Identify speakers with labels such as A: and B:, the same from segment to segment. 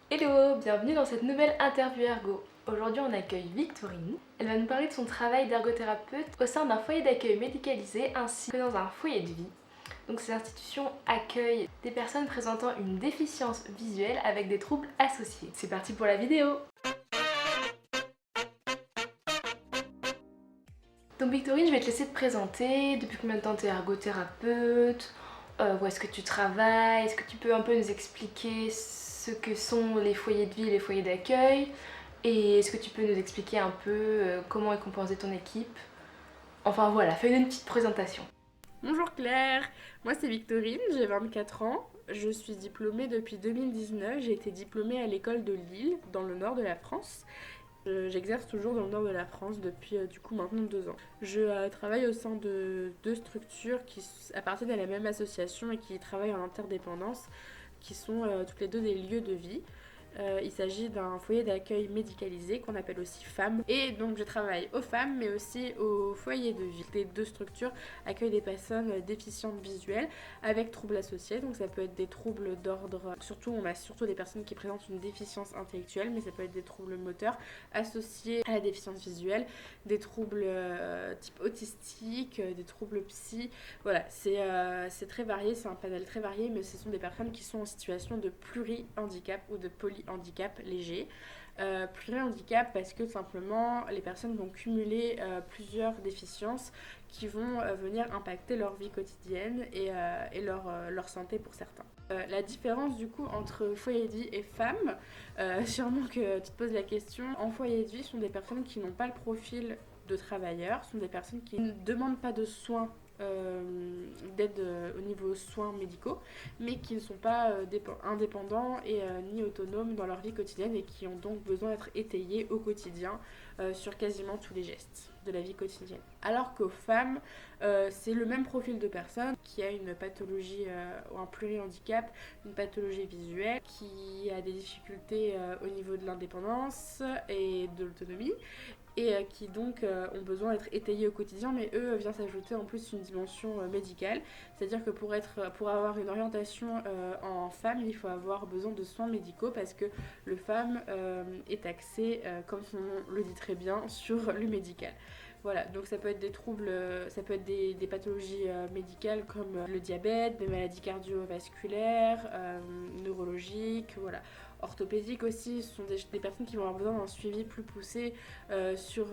A: Hello, bienvenue dans cette nouvelle interview ergo. Aujourd'hui on accueille Victorine. Elle va nous parler de son travail d'ergothérapeute au sein d'un foyer d'accueil médicalisé ainsi que dans un foyer de vie. Donc ces institutions accueillent des personnes présentant une déficience visuelle avec des troubles associés. C'est parti pour la vidéo. Donc Victorine, je vais te laisser te présenter. Depuis combien de temps tu es ergothérapeute? Où est-ce que tu travailles? Est-ce que tu peux un peu nous expliquer ce que sont les foyers de vie et les foyers d'accueil? Et est-ce que tu peux nous expliquer un peu comment est composée ton équipe? Enfin voilà, fais-nous une petite présentation.
B: Bonjour Claire, moi c'est Victorine, j'ai 24 ans, je suis diplômée depuis 2019, j'ai été diplômée à l'école de Lille, dans le nord de la France. J'exerce toujours dans le nord de la France depuis du coup maintenant 2 ans. Je travaille au sein de deux structures qui appartiennent à la même association et qui travaillent en interdépendance, qui sont toutes les deux des lieux de vie. Il s'agit d'un foyer d'accueil médicalisé qu'on appelle aussi FAM. Et donc je travaille aux FAM mais aussi au foyer de vie. Les deux structures accueillent des personnes déficientes visuelles avec troubles associés. Donc ça peut être des troubles d'ordre... on a surtout des personnes qui présentent une déficience intellectuelle, mais ça peut être des troubles moteurs associés à la déficience visuelle, des troubles type autistique, des troubles psy. Voilà, c'est très varié, c'est un panel très varié, mais ce sont des personnes qui sont en situation de pluri-handicap ou de polyhandicap léger. Pluri-handicap parce que tout simplement les personnes vont cumuler plusieurs déficiences qui vont venir impacter leur vie quotidienne et leur santé pour certains. La différence du coup entre foyer de vie et femme, sûrement que tu te poses la question, en foyer de vie sont des personnes qui n'ont pas le profil de travailleurs, sont des personnes qui ne demandent pas de soins d'aide au niveau soins médicaux, mais qui ne sont pas indépendants et ni autonomes dans leur vie quotidienne et qui ont donc besoin d'être étayés au quotidien sur quasiment tous les gestes de la vie quotidienne. Alors qu'aux femmes, c'est le même profil de personne qui a une pathologie ou un plurihandicap, une pathologie visuelle, qui a des difficultés au niveau de l'indépendance et de l'autonomie et qui donc ont besoin d'être étayés au quotidien, mais eux vient s'ajouter en plus une dimension médicale, c'est-à-dire que pour avoir une orientation en femme, il faut avoir besoin de soins médicaux parce que le femme est axé, comme son nom le dit très bien, sur le médical. Voilà, donc ça peut être des troubles, ça peut être des pathologies médicales comme le diabète, des maladies cardiovasculaires, neurologiques, voilà. Orthopédiques aussi, ce sont des personnes qui vont avoir besoin d'un suivi plus poussé sur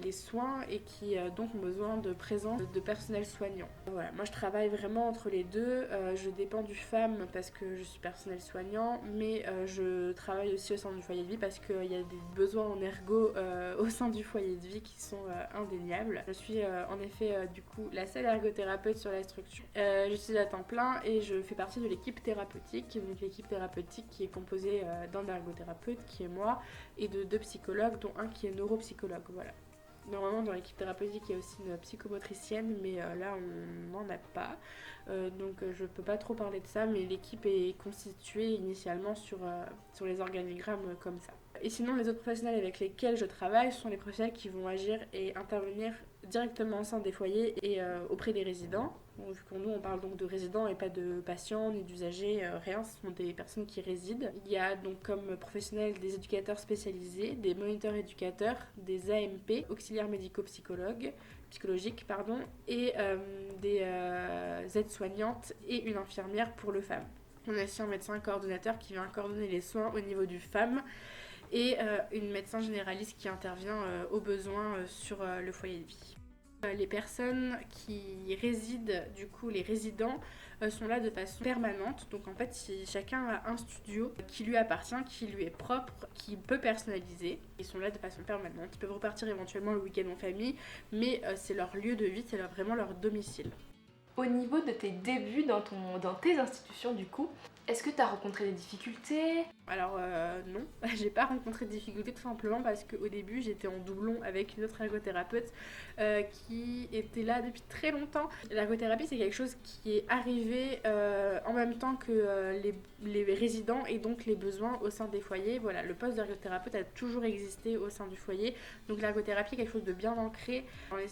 B: les soins et qui donc ont besoin de présence de personnel soignant. Voilà, moi je travaille vraiment entre les deux, je dépends du FAM parce que je suis personnel soignant, mais je travaille aussi au sein du foyer de vie parce qu'il y a des besoins en ergo au sein du foyer de vie qui sont indéniables. Je suis en effet du coup la seule ergothérapeute sur la structure. Je suis à temps plein et je fais partie de l'équipe thérapeutique, donc l'équipe thérapeutique qui est composée d'un ergothérapeute qui est moi et de 2 psychologues dont un qui est neuropsychologue. Voilà. Normalement dans l'équipe thérapeutique il y a aussi une psychomotricienne mais là on n'en a pas donc je peux pas trop parler de ça, mais l'équipe est constituée initialement sur les organigrammes comme ça. Et sinon les autres professionnels avec lesquels je travaille sont les professionnels qui vont agir et intervenir directement au sein des foyers et auprès des résidents. Bon, vu que nous on parle donc de résidents et pas de patients ni d'usagers, rien, ce sont des personnes qui résident. Il y a donc comme professionnels des éducateurs spécialisés, des moniteurs éducateurs, des AMP, auxiliaires médico-psychologiques, et des aides-soignantes et une infirmière pour le FAM. On a aussi un médecin coordonnateur qui vient coordonner les soins au niveau du FAM et une médecin généraliste qui intervient au besoin sur le foyer de vie. Les personnes qui résident, du coup les résidents, sont là de façon permanente. Donc en fait, chacun a un studio qui lui appartient, qui lui est propre, qui peut personnaliser. Ils sont là de façon permanente. Ils peuvent repartir éventuellement le week-end en famille, mais c'est leur lieu de vie, c'est vraiment leur domicile.
A: Au niveau de tes débuts dans tes institutions du coup, est-ce que tu as rencontré des difficultés?
B: Alors non, j'ai pas rencontré de difficultés tout simplement parce qu'au début j'étais en doublon avec une autre ergothérapeute qui était là depuis très longtemps. L'ergothérapie c'est quelque chose qui est arrivé en même temps que les résidents et donc les besoins au sein des foyers. Voilà, le poste d'ergothérapeute a toujours existé au sein du foyer, donc l'ergothérapie est quelque chose de bien ancré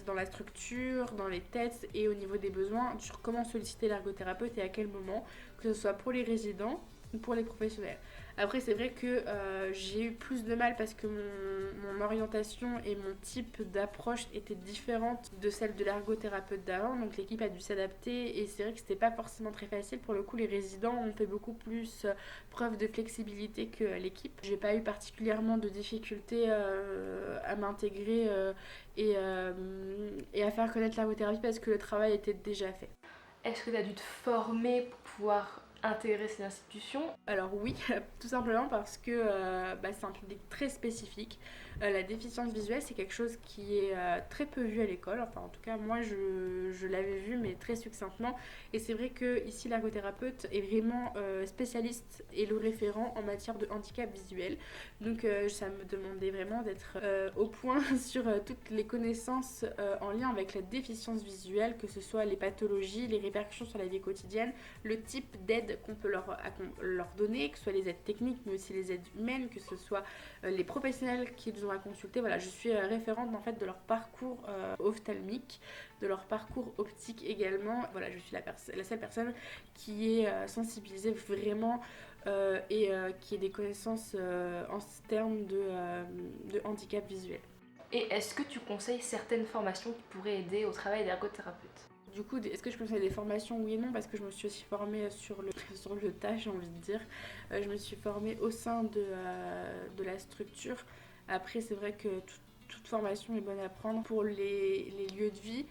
B: dans la structure, dans les têtes et au niveau des besoins sur comment solliciter l'ergothérapeute et à quel moment, que ce soit pour les résidents ou pour les professionnels. Après, c'est vrai que j'ai eu plus de mal parce que mon orientation et mon type d'approche étaient différentes de celle de l'ergothérapeute d'avant. Donc l'équipe a dû s'adapter et c'est vrai que c'était pas forcément très facile. Pour le coup, les résidents ont fait beaucoup plus preuve de flexibilité que l'équipe. J'ai pas eu particulièrement de difficultés à m'intégrer et à faire connaître l'ergothérapie parce que le travail était déjà fait.
A: Est-ce que tu as dû te former pour pouvoir intégrer ces institutions?
B: Alors oui, tout simplement parce que c'est un public très spécifique. La déficience visuelle, c'est quelque chose qui est très peu vu à l'école. Enfin, en tout cas, moi, je l'avais vu, mais très succinctement. Et c'est vrai que ici, l'ergothérapeute est vraiment spécialiste et le référent en matière de handicap visuel. Donc, ça me demandait vraiment d'être au point sur toutes les connaissances en lien avec la déficience visuelle, que ce soit les pathologies, les répercussions sur la vie quotidienne, le type d'aide qu'on peut leur donner, que ce soit les aides techniques, mais aussi les aides humaines, que ce soit les professionnels qu'ils ont à consulter. Voilà, je suis référente en fait de leur parcours ophtalmique, de leur parcours optique également. Voilà, je suis la seule personne qui est sensibilisée vraiment et qui ait des connaissances en termes de handicap visuel.
A: Et est-ce que tu conseilles certaines formations qui pourraient aider au travail d'ergothérapeute?
B: Du coup, est-ce que je conseille des formations? Oui et non, parce que je me suis aussi formée sur le tas, j'ai envie de dire. Je me suis formée au sein de la structure. Après, c'est vrai que toute formation est bonne à prendre. Pour les lieux de vie,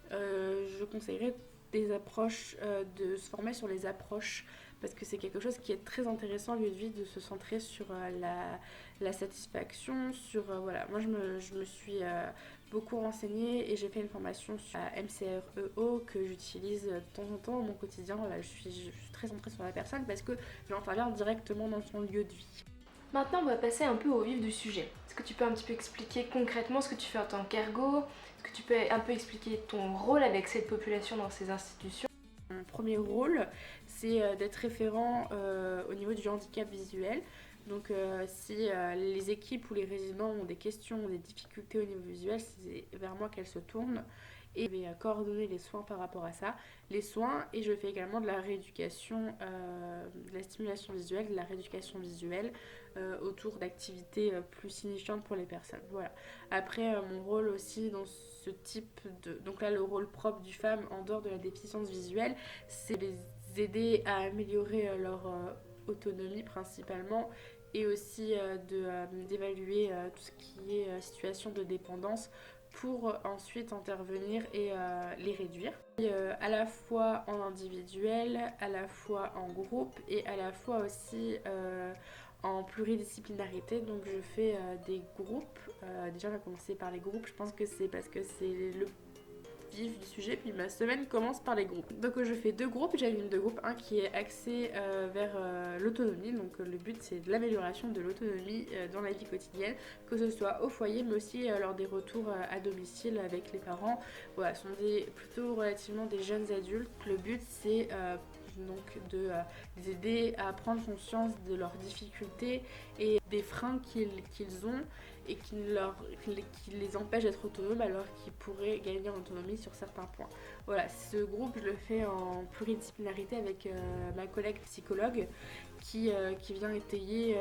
B: je conseillerais des approches, de se former sur les approches, parce que c'est quelque chose qui est très intéressant, lieu de vie, de se centrer sur la satisfaction, sur... voilà, moi je me suis beaucoup renseignée et j'ai fait une formation sur la MCREO que j'utilise de temps en temps dans mon quotidien. Voilà, je suis très centrée sur la personne parce que j'interviens directement dans son lieu de vie.
A: Maintenant, on va passer un peu au vif du sujet. Est-ce que tu peux un petit peu expliquer concrètement ce que tu fais en tant qu'ergo? Est-ce que tu peux un peu expliquer ton rôle avec cette population dans ces institutions?
B: Mon premier rôle, c'est d'être référent au niveau du handicap visuel. Donc si les équipes ou les résidents ont des questions, des difficultés au niveau visuel, c'est vers moi qu'elles se tournent et je vais coordonner les soins par rapport à ça. Les soins, et je fais également de la rééducation, de la stimulation visuelle, de la rééducation visuelle autour d'activités plus signifiantes pour les personnes. Voilà. Après, mon rôle aussi dans ce type de... Donc là, le rôle propre du femme en dehors de la déficience visuelle, c'est les aider à améliorer leur autonomie principalement et aussi d'évaluer tout ce qui est situation de dépendance pour ensuite intervenir et les réduire. Et, à la fois en individuel, à la fois en groupe et à la fois aussi en pluridisciplinarité. Donc je fais des groupes. Déjà on va commencer par les groupes. Je pense que c'est parce que c'est le vif du sujet, puis ma semaine commence par les groupes. Donc je fais deux groupes, j'anime deux groupes, un qui est axé vers l'autonomie, donc le but c'est de l'amélioration de l'autonomie dans la vie quotidienne, que ce soit au foyer mais aussi lors des retours à domicile avec les parents. Voilà, ce sont plutôt relativement des jeunes adultes. Le but c'est donc de les aider à prendre conscience de leurs difficultés et des freins qu'ils ont et qui les empêchent d'être autonomes alors qu'ils pourraient gagner en autonomie sur certains points. Voilà, ce groupe je le fais en pluridisciplinarité avec ma collègue psychologue qui vient étayer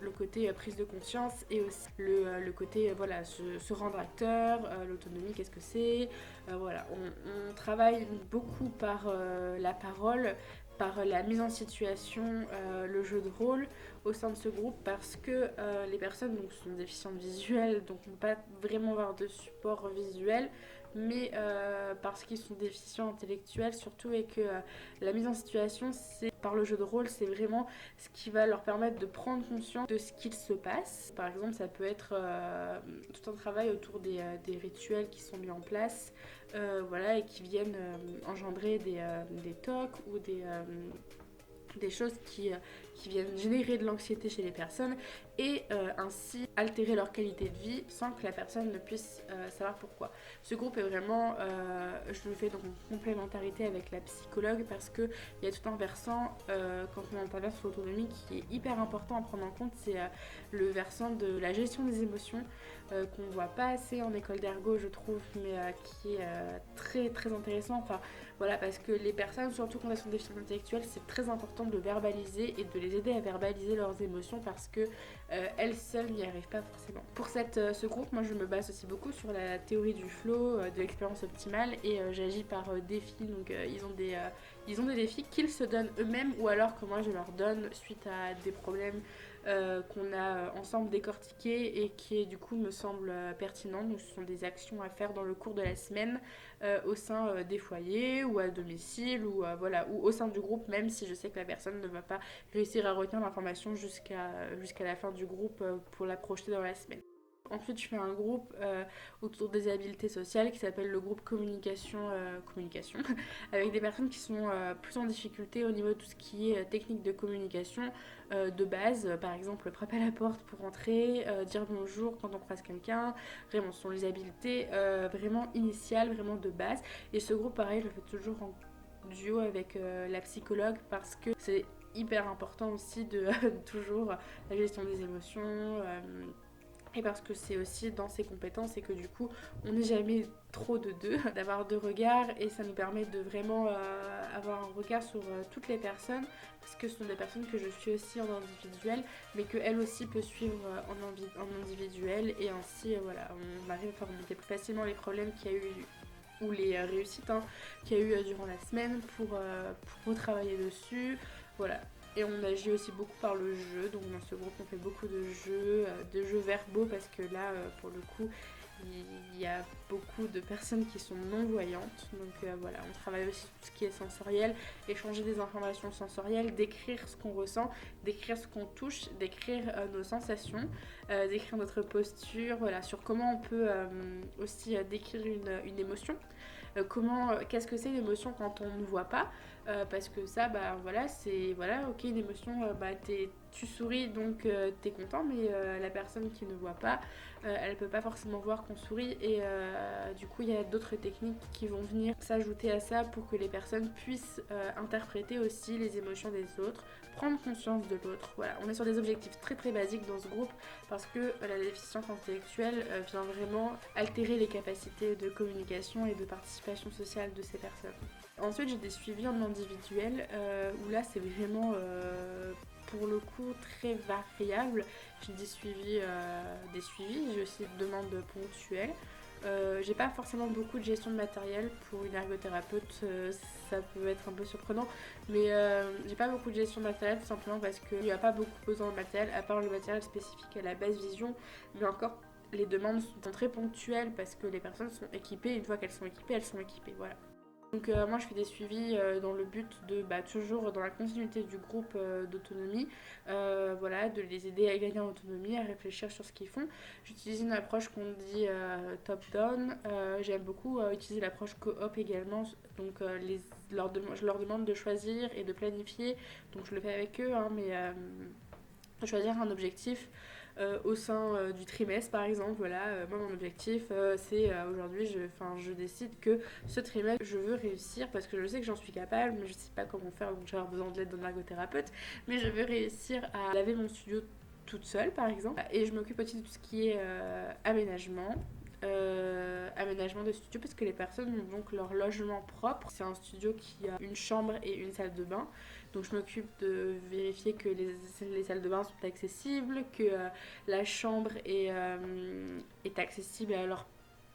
B: le côté prise de conscience et aussi le côté voilà, se rendre acteur, l'autonomie, qu'est-ce que c'est. Voilà, on travaille beaucoup par la parole, par la mise en situation, le jeu de rôle au sein de ce groupe parce que les personnes donc, sont déficientes visuelles, donc ne vont pas vraiment avoir de support visuel, mais parce qu'ils sont déficients intellectuels surtout et que la mise en situation, c'est par le jeu de rôle, c'est vraiment ce qui va leur permettre de prendre conscience de ce qu'il se passe. Par exemple, ça peut être tout un travail autour des rituels qui sont mis en place, voilà, et qui viennent engendrer des TOC ou des choses qui viennent générer de l'anxiété chez les personnes et ainsi altérer leur qualité de vie sans que la personne ne puisse savoir pourquoi. Ce groupe est vraiment, je le fais donc en complémentarité avec la psychologue parce qu'il y a tout un versant quand on intervient sur l'autonomie qui est hyper important à prendre en compte, c'est le versant de la gestion des émotions qu'on ne voit pas assez en école d'ergo je trouve, mais qui est très très intéressant. Enfin, voilà, parce que les personnes, surtout quand elles sont déficientes intellectuelles, c'est très important de verbaliser et de les les aider à verbaliser leurs émotions parce que elles seules n'y arrivent pas forcément. Pour ce groupe, moi je me base aussi beaucoup sur la théorie du flow, de l'expérience optimale et j'agis par défis. Donc ils ont des défis qu'ils se donnent eux-mêmes ou alors que moi je leur donne suite à des problèmes qu'on a ensemble décortiqués et qui du coup me semblent pertinents. Donc ce sont des actions à faire dans le cours de la semaine au sein des foyers ou à domicile ou ou au sein du groupe, même si je sais que la personne ne va pas réussir à retenir l'information jusqu'à la fin du groupe pour la projeter dans la semaine. Ensuite, je fais un groupe autour des habiletés sociales qui s'appelle le groupe communication, avec des personnes qui sont plus en difficulté au niveau de tout ce qui est technique de communication de base. Par exemple, frapper à la porte pour entrer, dire bonjour quand on croise quelqu'un. Vraiment, ce sont les habiletés vraiment initiales, vraiment de base. Et ce groupe, pareil, je le fais toujours en duo avec la psychologue parce que c'est hyper important aussi de toujours la gestion des émotions. Et parce que c'est aussi dans ses compétences et que du coup on n'est jamais trop de deux, d'avoir deux regards et ça nous permet de vraiment avoir un regard sur toutes les personnes parce que ce sont des personnes que je suis aussi en individuel mais qu'elle aussi peut suivre en individuel et ainsi on arrive à faire remonter plus facilement les problèmes qu'il y a eu ou les réussites qu'il y a eu durant la semaine pour retravailler dessus. Voilà. Et on agit aussi beaucoup par le jeu, donc dans ce groupe on fait beaucoup de jeux verbaux parce que là pour le coup il y a beaucoup de personnes qui sont non-voyantes, donc on travaille aussi tout ce qui est sensoriel, échanger des informations sensorielles, décrire ce qu'on ressent, décrire ce qu'on touche, décrire nos sensations, décrire notre posture, sur comment on peut aussi décrire une émotion. Qu'est-ce que c'est une émotion quand on ne voit pas parce que ça c'est ok une émotion tu souris donc t'es content mais la personne qui ne voit pas elle peut pas forcément voir qu'on sourit et du coup il y a d'autres techniques qui vont venir s'ajouter à ça pour que les personnes puissent interpréter aussi les émotions des autres, prendre conscience de l'autre. Voilà, on est sur des objectifs très très basiques dans ce groupe parce que la déficience intellectuelle vient vraiment altérer les capacités de communication et de participation sociale de ces personnes. Ensuite, j'ai des suivis en individuel où là c'est vraiment pour le coup très variable. J'ai des suivis, j'ai aussi des demandes ponctuelles. J'ai pas forcément beaucoup de gestion de matériel pour une ergothérapeute, ça peut être un peu surprenant, mais j'ai pas beaucoup de gestion de matériel tout simplement parce qu'il n'y a pas beaucoup besoin de matériel à part le matériel spécifique à la base vision, mais encore les demandes sont très ponctuelles parce que les personnes sont équipées, une fois qu'elles sont équipées, elles sont équipées, voilà. Donc moi je fais des suivis dans le but de toujours dans la continuité du groupe d'autonomie, de les aider à gagner en autonomie, à réfléchir sur ce qu'ils font. J'utilise une approche qu'on dit top-down, j'aime beaucoup utiliser l'approche co-op également, donc je leur demande de choisir et de planifier, donc je le fais avec eux, de choisir un objectif au sein du trimestre par exemple. Moi mon objectif c'est aujourd'hui je décide que ce trimestre je veux réussir parce que je sais que j'en suis capable mais je sais pas comment faire, donc j'ai besoin de l'aide d'un ergothérapeute, mais je veux réussir à laver mon studio toute seule par exemple, et je m'occupe aussi de tout ce qui est aménagement de studio parce que les personnes ont donc leur logement propre. C'est un studio qui a une chambre et une salle de bain, donc je m'occupe de vérifier que les salles de bain sont accessibles, que la chambre est accessible à leur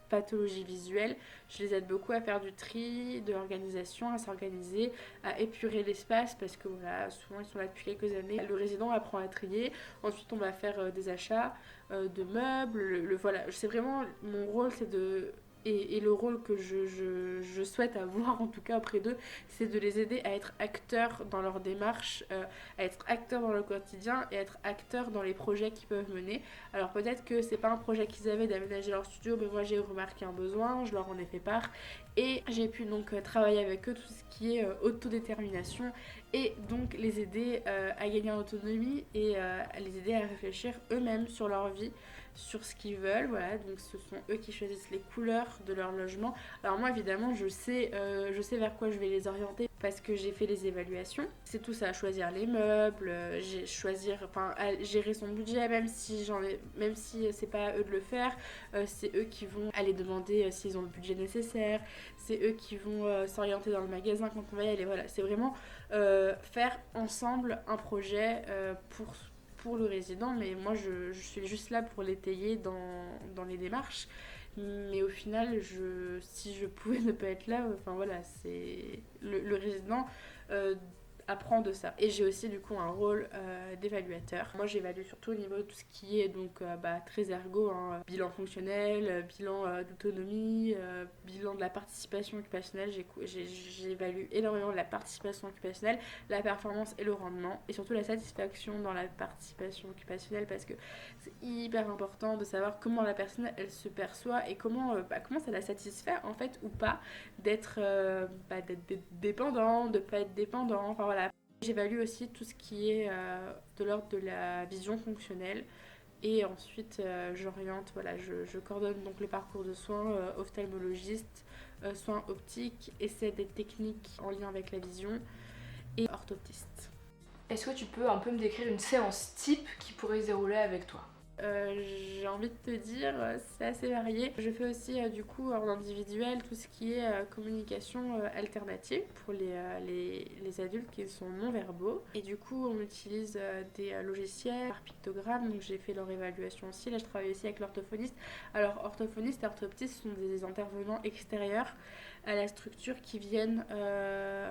B: pathologie visuelle. Je les aide beaucoup à faire du tri, de l'organisation, à s'organiser, à épurer l'espace parce que souvent ils sont là depuis quelques années. Le résident apprend à trier, ensuite on va faire des achats de meubles, c'est vraiment mon rôle, c'est de et le rôle que je souhaite avoir en tout cas auprès d'eux, c'est de les aider à être acteurs dans leur démarche, à être acteurs dans le quotidien et à être acteurs dans les projets qu'ils peuvent mener. Alors peut-être que c'est pas un projet qu'ils avaient d'aménager leur studio, mais moi j'ai remarqué un besoin, je leur en ai fait part et j'ai pu donc travailler avec eux tout ce qui est autodétermination et donc les aider à gagner en autonomie et à les aider à réfléchir eux-mêmes sur leur vie, sur ce qu'ils veulent. Donc ce sont eux qui choisissent les couleurs de leur logement. Alors moi évidemment je sais vers quoi je vais les orienter parce que j'ai fait les évaluations. C'est tout ça, choisir les meubles, gérer son budget, même si c'est pas à eux de le faire, c'est eux qui vont aller demander s'ils ont le budget nécessaire, c'est eux qui vont s'orienter dans le magasin quand on va y aller. C'est vraiment faire ensemble un projet pour le résident, mais moi je suis juste là pour l'étayer dans les démarches. Mais au final, si je pouvais ne pas être là, enfin voilà, c'est le résident euh, apprend de ça. Et j'ai aussi du coup un rôle d'évaluateur. Moi j'évalue surtout au niveau de tout ce qui est donc très ergo, hein, bilan fonctionnel, bilan d'autonomie, bilan de la participation occupationnelle. J'évalue énormément la participation occupationnelle, la performance et le rendement, et surtout la satisfaction dans la participation occupationnelle, parce que c'est hyper important de savoir comment la personne elle se perçoit et comment ça la satisfait en fait ou pas d'être dépendant, de pas être dépendant, enfin voilà. J'évalue aussi tout ce qui est de l'ordre de la vision fonctionnelle, et ensuite j'oriente, voilà, je coordonne donc le parcours de soins, ophtalmologiste, soins optiques, essai des techniques en lien avec la vision et orthoptiste.
A: Est-ce que tu peux un peu me décrire une séance type qui pourrait se dérouler avec toi?
B: J'ai envie de te dire, c'est assez varié. Je fais aussi du coup en individuel tout ce qui est communication alternative pour les adultes qui sont non-verbaux. Et du coup on utilise des logiciels par pictogramme, donc j'ai fait leur évaluation aussi. Là je travaille aussi avec l'orthophoniste. Alors orthophoniste et orthoptiste sont des intervenants extérieurs à la structure qui viennent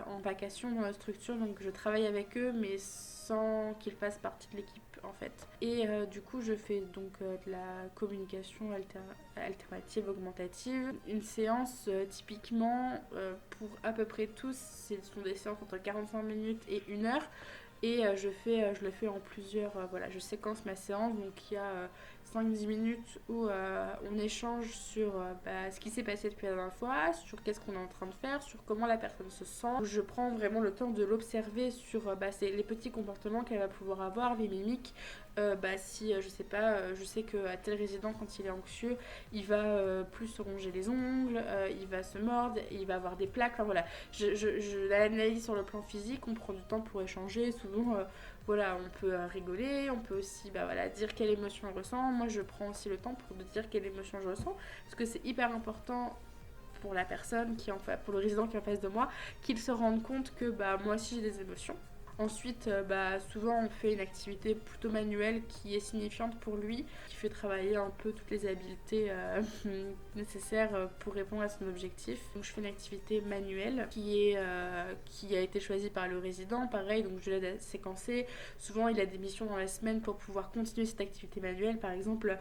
B: en vacation dans la structure, donc je travaille avec eux mais sans qu'ils fassent partie de l'équipe en fait. Et du coup je fais donc de la communication alternative augmentative. Une séance typiquement pour à peu près tous, ce sont des séances entre 45 minutes et 1 heure. Et je le fais en plusieurs, voilà, je séquence ma séance, donc il y a 5-10 minutes où on échange sur ce qui s'est passé depuis la dernière fois, sur qu'est-ce qu'on est en train de faire, sur comment la personne se sent. Je prends vraiment le temps de l'observer sur les petits comportements qu'elle va pouvoir avoir, les mimiques. Si je sais pas, je sais qu'à tel résident, quand il est anxieux, il va plus se ronger les ongles, il va se mordre, il va avoir des plaques, enfin voilà. Je l'analyse sur le plan physique, on prend du temps pour échanger. Souvent voilà, on peut rigoler, on peut aussi dire quelle émotion on ressent. Moi je prends aussi le temps pour dire quelle émotion je ressens, parce que c'est hyper important pour la personne pour le résident qui est en face de moi, qu'il se rende compte que moi aussi j'ai des émotions. Ensuite, souvent on fait une activité plutôt manuelle qui est signifiante pour lui, qui fait travailler un peu toutes les habiletés nécessaires pour répondre à son objectif. Donc je fais une activité manuelle qui a été choisie par le résident, pareil, donc je l'aide à séquencer. Souvent il a des missions dans la semaine pour pouvoir continuer cette activité manuelle. Par exemple,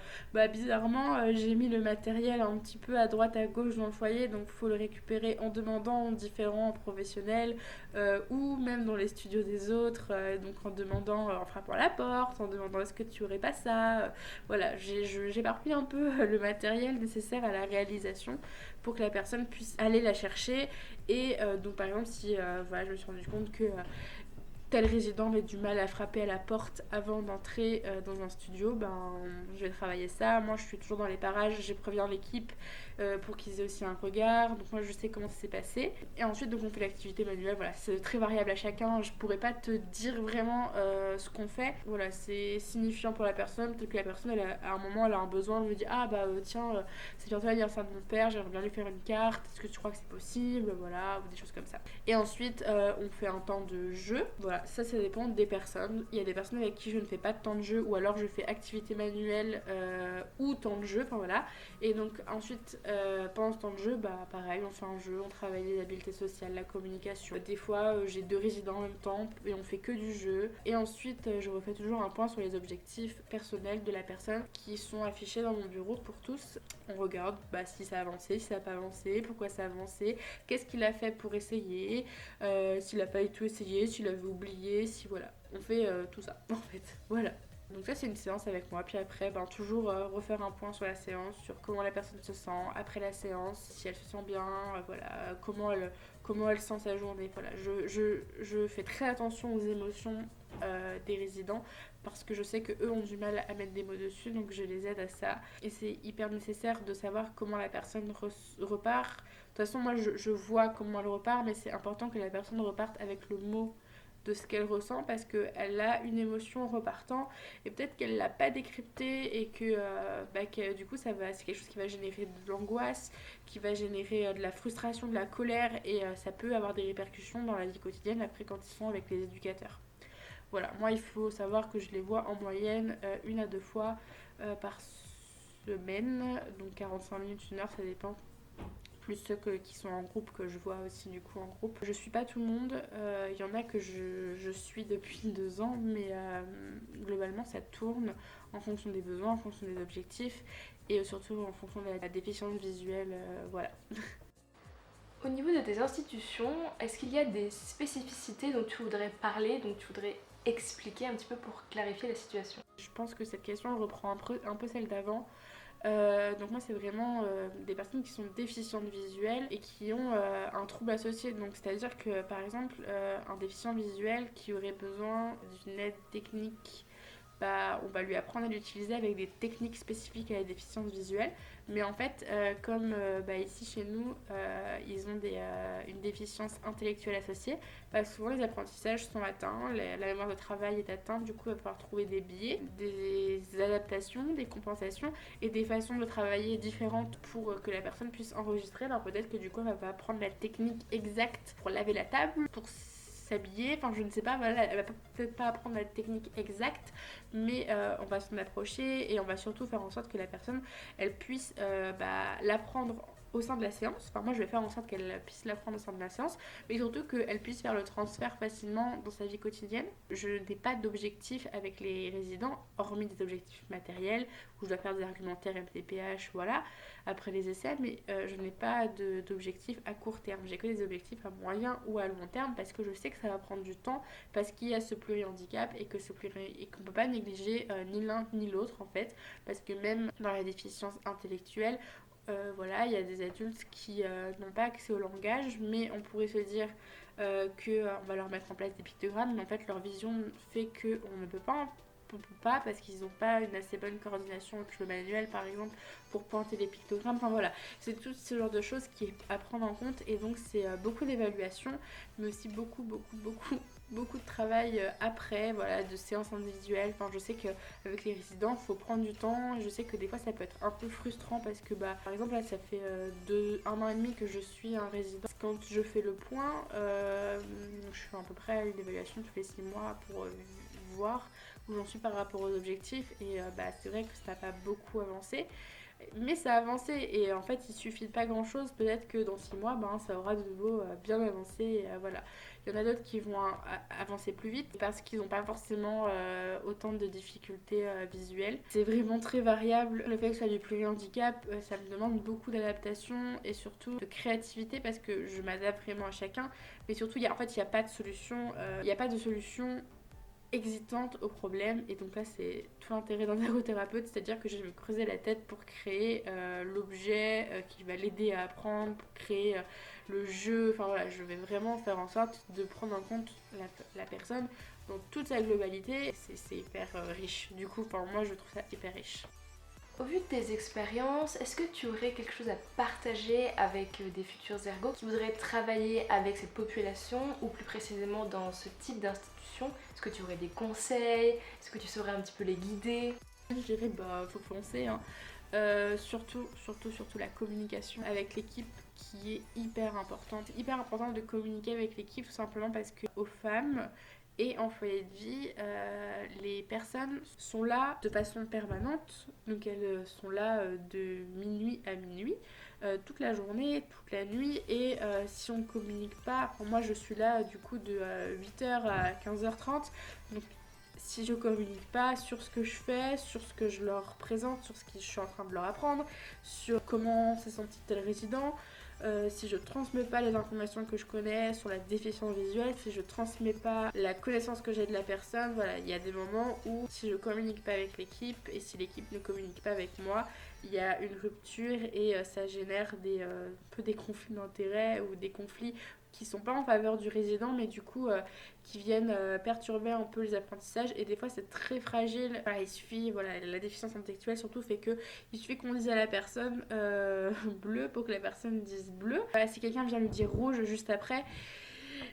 B: bizarrement, j'ai mis le matériel un petit peu à droite à gauche dans le foyer, donc il faut le récupérer en demandant différents professionnels ou même dans les studios des autres, donc en demandant, en frappant à la porte, en demandant est-ce que tu aurais pas ça, voilà, j'éparpille un peu le matériel nécessaire à la réalisation pour que la personne puisse aller la chercher. Et donc par exemple si je me suis rendu compte que tel résident avait du mal à frapper à la porte avant d'entrer dans un studio, je vais travailler ça. Moi je suis toujours dans les parages, j'ai prévenu l'équipe pour qu'ils aient aussi un regard, donc moi je sais comment ça s'est passé. Et ensuite donc on fait l'activité manuelle, voilà, c'est très variable à chacun, je pourrais pas te dire vraiment ce qu'on fait. Voilà, c'est signifiant pour la personne, peut-être que la personne à un moment elle a un besoin, elle me dit tiens, c'est bientôt l'anniversaire de mon père, j'aimerais bien lui faire une carte, est-ce que tu crois que c'est possible, voilà, ou des choses comme ça. Et ensuite on fait un temps de jeu, voilà, ça dépend des personnes. Il y a des personnes avec qui je ne fais pas de temps de jeu, ou alors je fais activité manuelle ou temps de jeu, enfin voilà. Et donc ensuite pendant ce temps de jeu, pareil, on fait un jeu, on travaille les habiletés sociales, la communication. Des fois j'ai 2 résidents en même temps et on fait que du jeu. Et ensuite je refais toujours un point sur les objectifs personnels de la personne qui sont affichés dans mon bureau pour tous. On regarde si ça a avancé, si ça n'a pas avancé, pourquoi ça a avancé, qu'est-ce qu'il a fait pour essayer, s'il n'a pas du tout essayé, s'il avait oublié, si voilà. On fait tout ça en fait, voilà. Donc ça c'est une séance avec moi, puis après toujours refaire un point sur la séance, sur comment la personne se sent après la séance, si elle se sent bien, voilà, comment elle sent sa journée, voilà. Je fais très attention aux émotions des résidents, parce que je sais que eux ont du mal à mettre des mots dessus, donc je les aide à ça. Et c'est hyper nécessaire de savoir comment la personne repart. De toute façon moi je vois comment elle repart, mais c'est important que la personne reparte avec le mot de ce qu'elle ressent parce qu'elle a une émotion en repartant et peut-être qu'elle l'a pas décryptée et que du coup c'est quelque chose qui va générer de l'angoisse, qui va générer de la frustration, de la colère et ça peut avoir des répercussions dans la vie quotidienne après quand ils sont avec les éducateurs. Voilà, moi il faut savoir que je les vois en moyenne 1 à 2 fois par semaine, donc 45 minutes, 1 heure, ça dépend. Plus ceux qui sont en groupe que je vois aussi du coup en groupe. Je suis pas tout le monde, il y en a que je suis depuis 2 ans, mais globalement ça tourne en fonction des besoins, en fonction des objectifs et surtout en fonction de la déficience visuelle, voilà.
A: Au niveau de tes institutions, est-ce qu'il y a des spécificités dont tu voudrais parler, dont tu voudrais expliquer un petit peu pour clarifier la situation?
B: Je pense que cette question reprend un peu celle d'avant. Donc moi c'est vraiment des personnes qui sont déficientes visuelles et qui ont un trouble associé. Donc c'est-à-dire que par exemple un déficient visuel qui aurait besoin d'une aide technique, on va lui apprendre à l'utiliser avec des techniques spécifiques à la déficience visuelle. Mais en fait, comme ici chez nous, ils ont une déficience intellectuelle associée, souvent les apprentissages sont atteints, la mémoire de travail est atteinte, du coup, il va falloir trouver des biais, des adaptations, des compensations et des façons de travailler différentes pour que la personne puisse enregistrer. Alors peut-être que du coup, elle va apprendre la technique exacte pour laver la table, pour s'habiller, enfin je ne sais pas, voilà, elle va peut-être pas apprendre la technique exacte, mais on va s'en approcher et on va surtout faire en sorte que la personne elle puisse l'apprendre au sein de la séance. Enfin moi je vais faire en sorte qu'elle puisse l'apprendre au sein de la séance, mais surtout qu'elle puisse faire le transfert facilement dans sa vie quotidienne. Je n'ai pas d'objectif avec les résidents, hormis des objectifs matériels, où je dois faire des argumentaires MTPH, voilà, après les essais, mais je n'ai pas d'objectif à court terme. J'ai que des objectifs à moyen ou à long terme parce que je sais que ça va prendre du temps, parce qu'il y a ce plurihandicap et qu'on ne peut pas négliger ni l'un ni l'autre en fait, parce que même dans la déficience intellectuelle, voilà, il y a des adultes qui n'ont pas accès au langage, mais on pourrait se dire qu'on va leur mettre en place des pictogrammes, mais en fait leur vision fait qu'on ne peut pas parce qu'ils n'ont pas une assez bonne coordination avec le manuel par exemple pour pointer les pictogrammes. Enfin voilà, c'est tout ce genre de choses qui est à prendre en compte et donc c'est beaucoup d'évaluation mais aussi beaucoup de travail après, voilà, de séances individuelles. Enfin je sais qu'avec les résidents il faut prendre du temps et je sais que des fois ça peut être un peu frustrant parce que par exemple là ça fait 1 an et demi que je suis un résident. Quand je fais le point, je fais à peu près une évaluation tous les 6 mois pour voir où j'en suis par rapport aux objectifs et c'est vrai que ça n'a pas beaucoup avancé mais ça a avancé et en fait il suffit de pas grand chose, peut-être que dans 6 mois ça aura de nouveau bien avancé et, voilà. Il y en a d'autres qui vont avancer plus vite parce qu'ils n'ont pas forcément autant de difficultés visuelles. C'est vraiment très variable. Le fait que ce soit du plurihandicap, ça me demande beaucoup d'adaptation et surtout de créativité parce que je m'adapte vraiment à chacun. Mais surtout, il n'y a pas de solution. Il n'y a pas de solution existante au problème et donc là c'est tout l'intérêt d'un ergothérapeute, c'est-à-dire que je vais me creuser la tête pour créer l'objet qui va l'aider à apprendre, pour créer le jeu, enfin voilà, je vais vraiment faire en sorte de prendre en compte la personne dans toute sa globalité. C'est hyper riche, du coup moi je trouve ça hyper riche.
A: Au vu de tes expériences, est-ce que tu aurais quelque chose à partager avec des futurs ergots qui voudraient travailler avec cette population ou plus précisément dans ce type d'institution? Est-ce que tu aurais des conseils? Est-ce que tu saurais un petit peu les guider?
B: Je dirais faut foncer, hein. Surtout la communication avec l'équipe qui est hyper importante. Hyper important de communiquer avec l'équipe tout simplement parce que aux femmes et en foyer de vie, les personnes sont là de façon permanente, donc elles sont là de minuit à minuit, toute la journée, toute la nuit, et si on ne communique pas, moi je suis là du coup de 8h à 15h30, donc si je communique pas sur ce que je fais, sur ce que je leur présente, sur ce que je suis en train de leur apprendre, sur comment s'est senti tel résident, si je transmets pas les informations que je connais sur la déficience visuelle, si je transmets pas la connaissance que j'ai de la personne, voilà, il y a des moments où si je communique pas avec l'équipe et si l'équipe ne communique pas avec moi, il y a une rupture et ça génère un peu des conflits d'intérêts ou des conflits qui sont pas en faveur du résident mais du coup qui viennent perturber un peu les apprentissages et des fois c'est très fragile. Il suffit, la déficience intellectuelle surtout fait que il suffit qu'on dise à la personne bleu pour que la personne dise bleu. Si quelqu'un vient lui dire rouge juste après,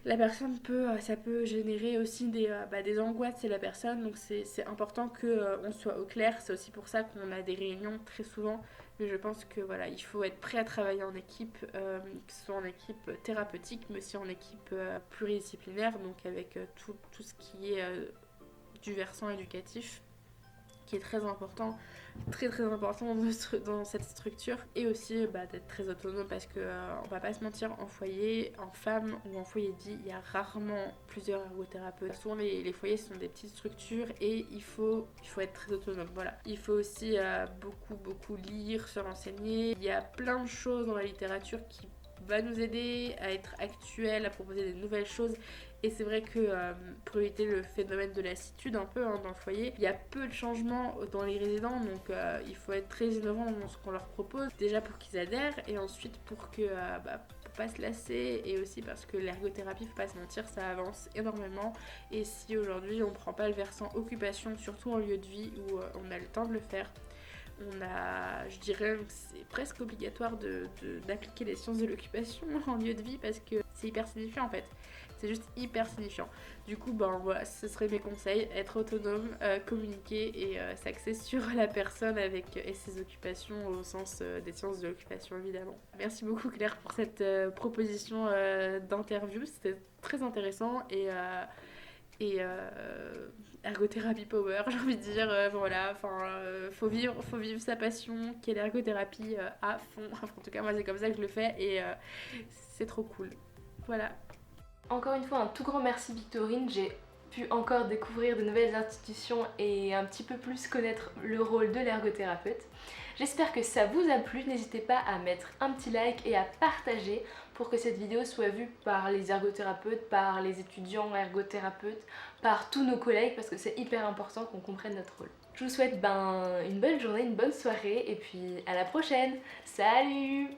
B: la personne ça peut générer aussi des angoisses chez la personne, donc c'est important que on soit au clair. C'est aussi pour ça qu'on a des réunions très souvent, mais je pense que voilà, il faut être prêt à travailler en équipe, que ce soit en équipe thérapeutique, mais aussi en équipe pluridisciplinaire, donc avec tout ce qui est du versant éducatif qui est très important dans cette structure, et aussi d'être très autonome parce que on va pas se mentir, en foyer, en femme ou en foyer de vie, il y a rarement plusieurs ergothérapeutes. Souvent les foyers sont des petites structures et il faut être très autonome. Voilà. Il faut aussi beaucoup lire, se renseigner. Il y a plein de choses dans la littérature qui va nous aider à être actuel, à proposer des nouvelles choses. Et c'est vrai que pour éviter le phénomène de lassitude un peu dans le foyer, il y a peu de changements dans les résidents, donc il faut être très innovant dans ce qu'on leur propose, déjà pour qu'ils adhèrent, et ensuite pour pour pas se lasser, et aussi parce que l'ergothérapie, faut pas se mentir, ça avance énormément. Et si aujourd'hui on prend pas le versant occupation, surtout en lieu de vie où on a le temps de le faire, je dirais que c'est presque obligatoire d'appliquer les sciences de l'occupation en lieu de vie, parce que c'est hyper signifiant en fait. C'est juste hyper signifiant. Du coup, voilà, ce seraient mes conseils. Être autonome, communiquer et s'axer sur la personne et ses occupations au sens des sciences de l'occupation, évidemment. Merci beaucoup Claire pour cette proposition d'interview. C'était très intéressant et ergothérapie power, j'ai envie de dire. Voilà, faut vivre sa passion qui est l'ergothérapie à fond. Enfin, en tout cas, moi c'est comme ça que je le fais et c'est trop cool. Voilà.
A: Encore une fois, un tout grand merci Victorine, j'ai pu encore découvrir de nouvelles institutions et un petit peu plus connaître le rôle de l'ergothérapeute. J'espère que ça vous a plu, n'hésitez pas à mettre un petit like et à partager pour que cette vidéo soit vue par les ergothérapeutes, par les étudiants ergothérapeutes, par tous nos collègues, parce que c'est hyper important qu'on comprenne notre rôle. Je vous souhaite une bonne journée, une bonne soirée et puis à la prochaine. Salut!